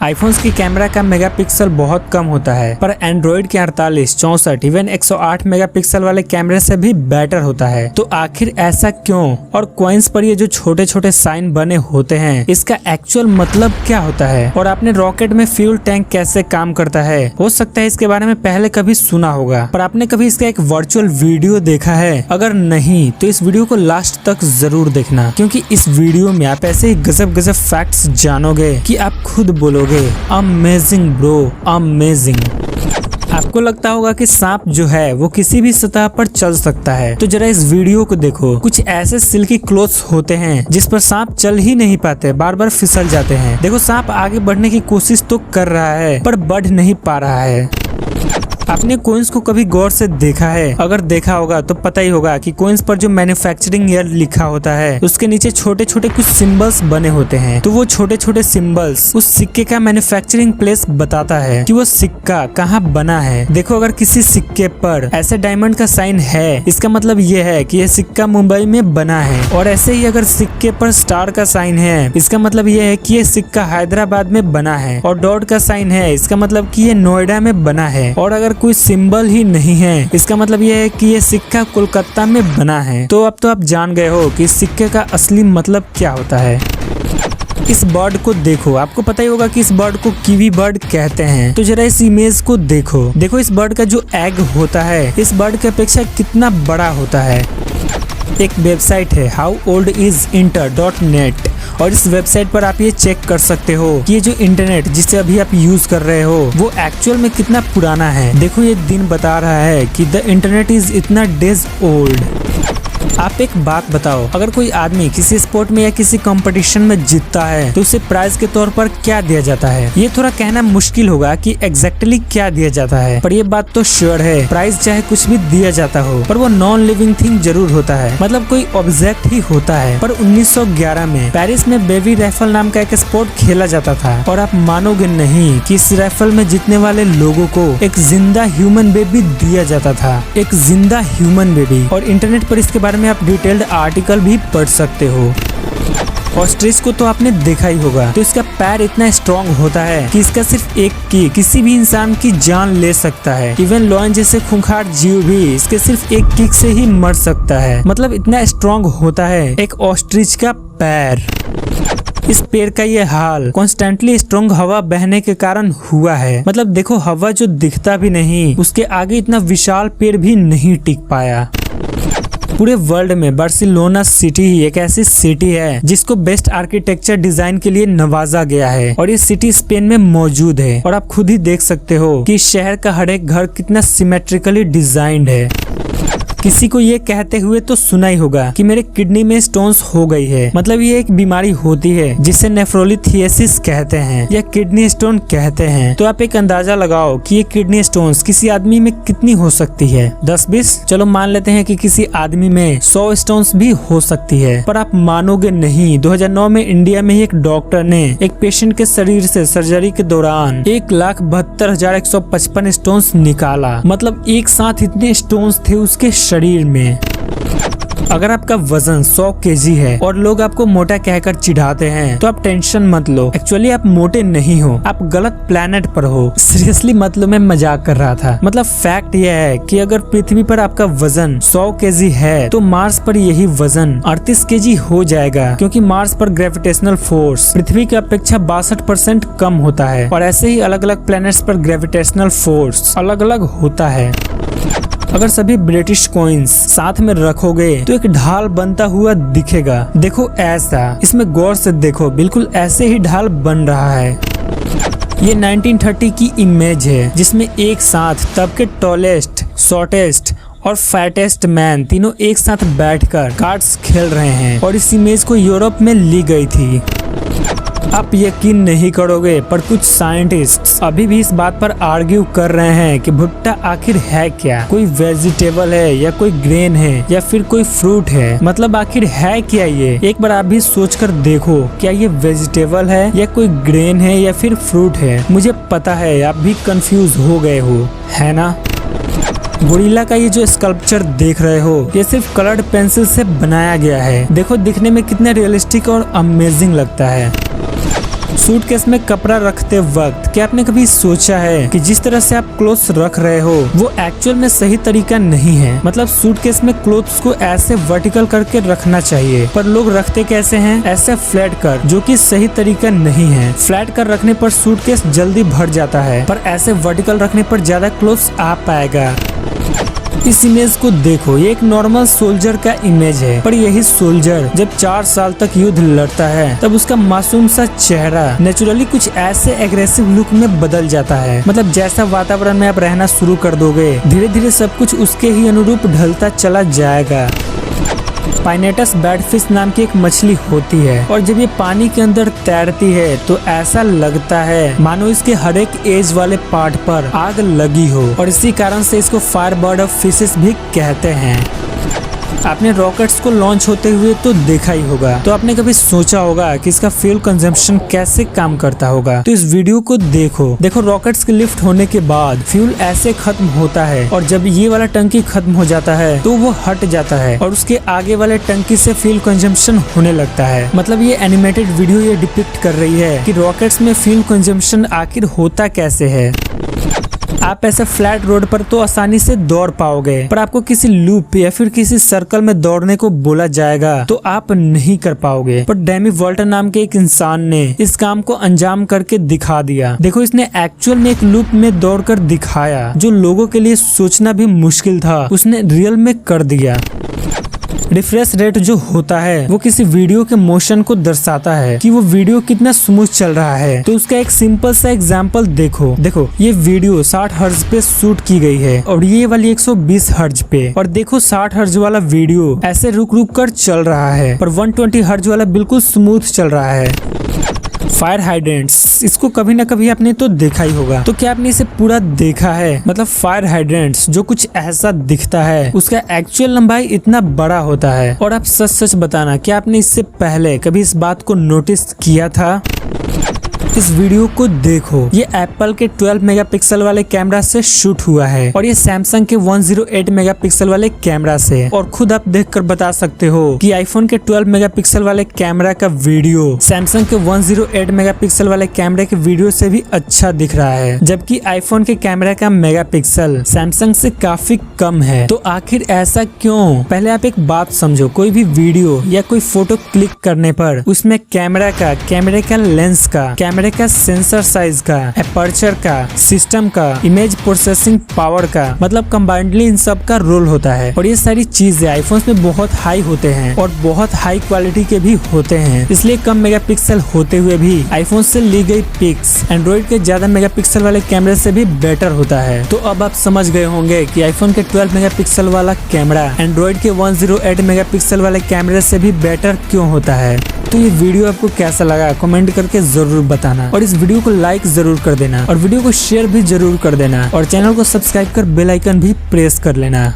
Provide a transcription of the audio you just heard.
IPhones की camera का megapixel बहुत कम होता है, पर एंड्रॉइड के 48, 64 इवन 108 मेगापिक्सल वाले कैमरे से भी बेटर होता है। तो आखिर ऐसा क्यों? और कॉइन्स पर ये जो छोटे छोटे साइन बने होते हैं, इसका एक्चुअल मतलब क्या होता है? और आपने रॉकेट में फ्यूल टैंक कैसे काम करता है? हो सकता है इसके बारे में पहले कभी सुना होगा, पर आपने कभी इसका एक वर्चुअल वीडियो देखा है? अगर नहीं तो इस वीडियो को लास्ट तक जरूर देखना, क्योंकि इस वीडियो में आप ऐसे ही गजब गजब फैक्ट्स जानोगे कि आप खुद बोलोगे अमेजिंग ब्रो, अमेजिंग। आपको लगता होगा कि सांप जो है वो किसी भी सतह पर चल सकता है, तो जरा इस वीडियो को देखो। कुछ ऐसे सिल्की क्लोथ्स होते हैं जिस पर सांप चल ही नहीं पाते, बार बार फिसल जाते हैं। देखो सांप आगे बढ़ने की कोशिश तो कर रहा है, पर बढ़ नहीं पा रहा है। आपने कोइंस को कभी गौर से देखा है? अगर देखा होगा तो पता ही होगा कि कोइंस पर जो मैन्युफैक्चरिंग ईयर लिखा होता है, उसके नीचे छोटे छोटे कुछ सिंबल्स बने होते हैं। तो वो छोटे छोटे सिंबल्स उस सिक्के का मैन्युफैक्चरिंग प्लेस बताता है कि वो सिक्का कहाँ बना है। देखो अगर किसी सिक्के पर ऐसे डायमंड का साइन है, इसका मतलब ये है कि यह सिक्का मुंबई में बना है। और ऐसे ही अगर सिक्के पर स्टार का साइन है, इसका मतलब ये है कि यह सिक्का हैदराबाद में बना है। और डॉट का साइन है, इसका मतलब कि ये नोएडा में बना है। और अगर कोई सिंबल ही नहीं है, इसका मतलब यह है कि ये सिक्का कोलकाता में बना है। तो अब तो आप जान गए हो कि इस सिक्के का असली मतलब क्या होता है। इस बर्ड को देखो, आपको पता ही होगा कि इस बर्ड को कीवी बर्ड कहते हैं। तो जरा इस इमेज को देखो। देखो इस बर्ड का जो एग होता है, इस बर्ड की अपेक्षा कितना बड़ा होता है। एक वेबसाइट है howOldIsInter.net और इस वेबसाइट पर आप ये चेक कर सकते हो कि ये जो इंटरनेट जिसे अभी आप यूज कर रहे हो वो एक्चुअल में कितना पुराना है। देखो ये दिन बता रहा है कि द इंटरनेट इज इतना डेज ओल्ड। आप एक बात बताओ, अगर कोई आदमी किसी स्पोर्ट में या किसी कंपटीशन में जीतता है तो उसे प्राइज के तौर पर क्या दिया जाता है? ये थोड़ा कहना मुश्किल होगा कि एग्जैक्टली क्या दिया जाता है, पर ये बात तो श्योर है, प्राइज चाहे कुछ भी दिया जाता हो, पर वो नॉन लिविंग थिंग जरूर होता है, मतलब कोई ऑब्जेक्ट ही होता है। पर 1911 में पेरिस में बेबी राइफल नाम का एक स्पोर्ट खेला जाता था, और आप मानोगे नहीं कि इस राइफल में जीतने वाले लोगों को एक जिंदा ह्यूमन बेबी दिया जाता था, एक जिंदा ह्यूमन बेबी। और इंटरनेट पर इसके बारे में आप डिटेल्ड आर्टिकल भी पढ़ सकते हो। ऑस्ट्रिच को तो आपने देखा ही होगा, तो इसका पैर इतना स्ट्रॉन्ग होता है कि इसका सिर्फ एक किक किसी भी इंसान की जान ले सकता है। इवन लॉयन जैसे खूंखार जीव भी इसके सिर्फ एक किक से ही मर सकता है। मतलब इतना स्ट्रॉन्ग होता है एक ऑस्ट्रिच का पैर। इस पेड़ का ये हाल कॉन्स्टेंटली स्ट्रॉन्ग हवा बहने के कारण हुआ है। मतलब देखो हवा जो दिखता भी नहीं, उसके आगे इतना विशाल पेड़ भी नहीं टिक पाया। पूरे वर्ल्ड में बार्सिलोना सिटी ही एक ऐसी सिटी है जिसको बेस्ट आर्किटेक्चर डिजाइन के लिए नवाजा गया है, और ये सिटी स्पेन में मौजूद है। और आप खुद ही देख सकते हो कि शहर का हर एक घर कितना सिमेट्रिकली डिजाइंड है। किसी को ये कहते हुए तो सुना ही होगा कि मेरे किडनी में स्टोन्स हो गई है। मतलब ये एक बीमारी होती है जिसे नेफ्रोलिथियासिस कहते हैं या किडनी स्टोन कहते हैं। तो आप एक अंदाजा लगाओ कि ये किडनी स्टोन्स किसी आदमी में कितनी हो सकती है? 10-20? चलो मान लेते हैं कि किसी आदमी में 100 स्टोन्स भी हो सकती है। पर आप मानोगे नहीं, 2009 में इंडिया में ही एक डॉक्टर ने एक पेशेंट के शरीर से सर्जरी के दौरान 1,72,155 स्टोन्स निकाला। मतलब एक साथ इतने स्टोन्स थे उसके शरीर में। अगर आपका वजन 100 केजी है और लोग आपको मोटा कहकर चिढ़ाते हैं, तो आप टेंशन मत लो। एक्चुअली आप मोटे नहीं हो, आप गलत प्लेनेट पर हो। सीरियसली मतलब मैं मजाक कर रहा था। मतलब फैक्ट यह है कि अगर पृथ्वी पर आपका वजन 100 केजी है तो मार्स पर यही वजन 38 केजी हो जाएगा, क्योंकि मार्स पर ग्रेविटेशनल फोर्स पृथ्वी की अपेक्षा 62% कम होता है। और ऐसे ही अलग अलग प्लैनेट्स पर ग्रेविटेशनल फोर्स अलग अलग होता है। अगर सभी ब्रिटिश कॉइन्स साथ में रखोगे तो एक ढाल बनता हुआ दिखेगा। देखो ऐसा, इसमें गौर से देखो, बिल्कुल ऐसे ही ढाल बन रहा है। ये 1930 की इमेज है जिसमें एक साथ तब के टॉलेस्ट, शॉर्टेस्ट और फैटेस्ट मैन तीनों एक साथ बैठकर कार्ड्स खेल रहे हैं, और इस इमेज को यूरोप में ली गई थी। आप यकीन नहीं करोगे, पर कुछ साइंटिस्ट्स अभी भी इस बात पर आर्ग्यू कर रहे हैं कि भुट्टा आखिर है क्या? कोई वेजिटेबल है या कोई ग्रेन है या फिर कोई फ्रूट है? मतलब आखिर है क्या ये? एक बार आप भी सोच कर देखो, क्या ये वेजिटेबल है या कोई ग्रेन है या फिर फ्रूट है? मुझे पता है आप भी कंफ्यूज हो गए हो, है ना? गोरिल्ला का ये जो स्कल्पचर देख रहे हो, ये सिर्फ कलर्ड पेंसिल से बनाया गया है। देखो दिखने में कितना रियलिस्टिक और अमेजिंग लगता है। सूटकेस में कपड़ा रखते वक्त क्या आपने कभी सोचा है कि जिस तरह से आप क्लोथ्स रख रहे हो वो एक्चुअल में सही तरीका नहीं है। मतलब सूटकेस में क्लोथ्स को ऐसे वर्टिकल करके रखना चाहिए, पर लोग रखते कैसे हैं? ऐसे फ्लैट कर, जो कि सही तरीका नहीं है। फ्लैट कर रखने पर सूटकेस जल्दी भर जाता है, पर ऐसे वर्टिकल रखने पर ज्यादा क्लोथ्स आ पाएगा। इस इमेज को देखो, ये एक नॉर्मल सोल्जर का इमेज है, पर यही सोल्जर जब 4 साल तक युद्ध लड़ता है तब उसका मासूम सा चेहरा नेचुरली कुछ ऐसे एग्रेसिव लुक में बदल जाता है। मतलब जैसा वातावरण में आप रहना शुरू कर दोगे, धीरे धीरे सब कुछ उसके ही अनुरूप ढलता चला जाएगा। पाइनेटस बैडफिश नाम की एक मछली होती है और जब ये पानी के अंदर तैरती है तो ऐसा लगता है मानो इसके हर एक एज वाले पार्ट पर आग लगी हो, और इसी कारण से इसको फायर बर्ड ऑफ फिशेस भी कहते हैं। आपने रॉकेट्स को लॉन्च होते हुए तो देखा ही होगा, तो आपने कभी सोचा होगा कि इसका फ्यूल कंजम्पशन कैसे काम करता होगा। तो इस वीडियो को देखो रॉकेट्स के लिफ्ट होने के बाद फ्यूल ऐसे खत्म होता है, और जब ये वाला टंकी खत्म हो जाता है तो वो हट जाता है और उसके आगे वाले टंकी से फ्यूल कंजम्पशन होने लगता है। मतलब ये एनिमेटेड वीडियो ये डिपिक्ट कर रही है कि रॉकेट्स में फ्यूल कंजम्पशन आखिर होता कैसे है। आप ऐसे फ्लैट रोड पर तो आसानी से दौड़ पाओगे, पर आपको किसी लूप या फिर किसी सर्कल में दौड़ने को बोला जाएगा तो आप नहीं कर पाओगे। पर डेमी वॉल्टर नाम के एक इंसान ने इस काम को अंजाम करके दिखा दिया। देखो, इसने एक्चुअल में एक लूप में दौड़कर दिखाया, जो लोगों के लिए सोचना भी मुश्किल था, उसने रियल में कर दिया। रिफ्रेश रेट जो होता है वो किसी वीडियो के मोशन को दर्शाता है कि वो वीडियो कितना स्मूथ चल रहा है। तो उसका एक सिंपल सा एग्जांपल देखो ये वीडियो 60 हर्ट्ज पे शूट की गई है और ये वाली 120 हर्ट्ज पे, और देखो 60 हर्ट्ज वाला वीडियो ऐसे रुक रुक कर चल रहा है, पर 120 हर्ट्ज वाला बिल्कुल स्मूथ चल रहा है। फायर हाइड्रेंट्स, इसको कभी ना कभी आपने तो देखा ही होगा, तो क्या आपने इसे पूरा देखा है? मतलब फायर हाइड्रेंट्स जो कुछ ऐसा दिखता है उसका एक्चुअल लंबाई इतना बड़ा होता है। और आप सच सच बताना, क्या आपने इससे पहले कभी इस बात को नोटिस किया था? इस वीडियो को देखो, ये एप्पल के 12 मेगापिक्सल वाले कैमरा से शूट हुआ है और ये सैमसंग के 108 मेगापिक्सल वाले कैमरा से। और खुद आप देखकर बता सकते हो कि आईफोन के 12 मेगापिक्सल वाले कैमरा का वीडियो सैमसंग के 108 मेगापिक्सल वाले कैमरे के वीडियो से भी अच्छा दिख रहा है, जबकि आईफोन के कैमरा का मेगापिक्सल सैमसंग से काफी कम है। तो आखिर ऐसा क्यों? पहले आप एक बात समझो, कोई भी वीडियो या कोई फोटो क्लिक करने पर उसमें कैमरे का लेंस का, कैमरे का सेंसर साइज का, एपर्चर का, सिस्टम का, इमेज प्रोसेसिंग पावर का, मतलब कंबाइंडली इन सब का रोल होता है। और ये सारी चीजें आईफोन में बहुत हाई होते हैं और बहुत हाई क्वालिटी के भी होते हैं, इसलिए कम मेगापिक्सल होते हुए भी आईफोन से ली गई पिक्स एंड्रॉइड के ज्यादा मेगापिक्सल वाले कैमरे से भी बेटर होता है। तो अब आप समझ गए होंगे कि आईफोन के 12 मेगापिक्सल वाला कैमरा एंड्रॉइड के 108 मेगापिक्सल वाले कैमरे से भी बेटर क्यों होता है। तो ये वीडियो आपको कैसा लगा कमेंट करके जरूर बताना, और इस वीडियो को लाइक जरूर कर देना और वीडियो को शेयर भी जरूर कर देना, और चैनल को सब्सक्राइब कर बेल आइकन भी प्रेस कर लेना।